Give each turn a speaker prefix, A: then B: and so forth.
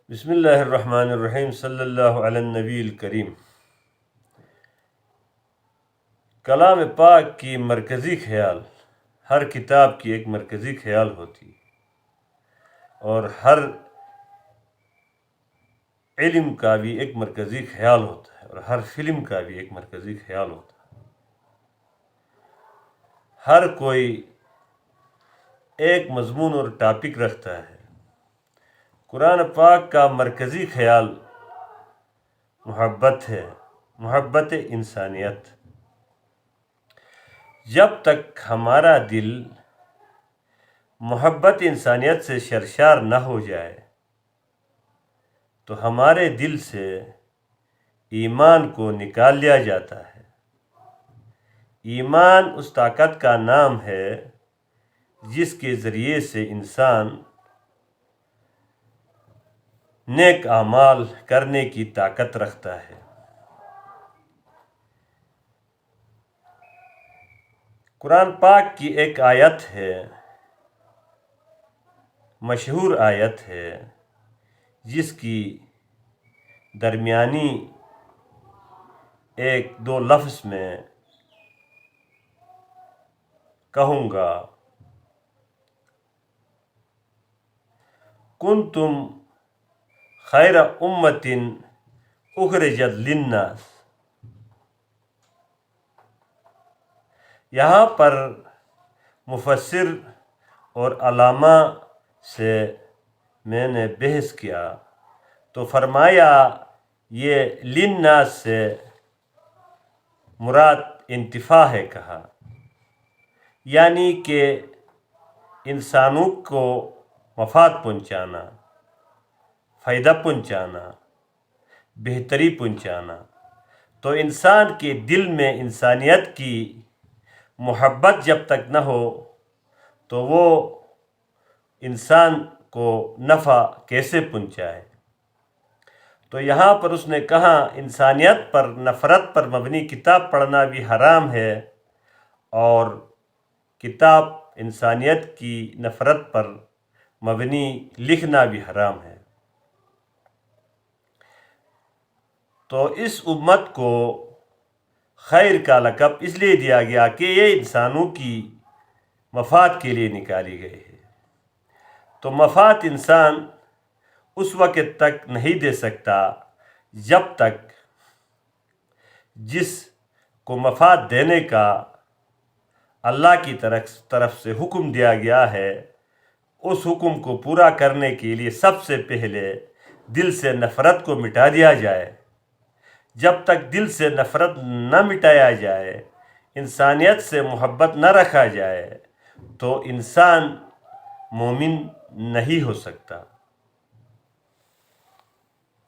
A: بسم اللہ الرحمن الرحیم صلی اللہ علی النبی الکریم۔ کلام پاک کی مرکزی خیال ہر کتاب کی ایک مرکزی خیال ہوتی اور ہر علم کا بھی ایک مرکزی خیال ہوتا ہے اور ہر فلم کا بھی ایک مرکزی خیال ہوتا ہے۔ ہر کوئی ایک مضمون اور ٹاپک رکھتا ہے۔ قرآن پاک کا مرکزی خیال محبت ہے، محبت انسانیت۔ جب تک ہمارا دل محبت انسانیت سے سرشار نہ ہو جائے تو ہمارے دل سے ایمان کو نکال لیا جاتا ہے۔ ایمان اس طاقت کا نام ہے جس کے ذریعے سے انسان نیک اعمال کرنے کی طاقت رکھتا ہے۔ قرآن پاک کی ایک آیت ہے، مشہور آیت ہے، جس کی درمیانی ایک دو لفظ میں کہوں گا، کنتم خیر امت اخرجت للناس۔ یہاں پر مفسر اور علامہ سے میں نے بحث کیا تو فرمایا یہ للناس سے مراد انتفاع ہے کہا، یعنی کہ انسانوں کو مفاد پہنچانا، فائدہ پہنچانا، بہتری پہنچانا۔ تو انسان کے دل میں انسانیت کی محبت جب تک نہ ہو تو وہ انسان کو نفع کیسے پہنچائے؟ تو یہاں پر اس نے کہا انسانیت پر نفرت پر مبنی کتاب پڑھنا بھی حرام ہے اور کتاب انسانیت کی نفرت پر مبنی لکھنا بھی حرام ہے۔ تو اس امت کو خیر کا لقب اس لیے دیا گیا کہ یہ انسانوں کی مفاد کے لیے نکالی گئی ہے۔ تو مفاد انسان اس وقت تک نہیں دے سکتا جب تک جس کو مفاد دینے کا اللہ کی طرف سے حکم دیا گیا ہے اس حکم کو پورا کرنے کے لیے سب سے پہلے دل سے نفرت کو مٹا دیا جائے۔ جب تک دل سے نفرت نہ مٹایا جائے، انسانیت سے محبت نہ رکھا جائے تو انسان مومن نہیں ہو سکتا۔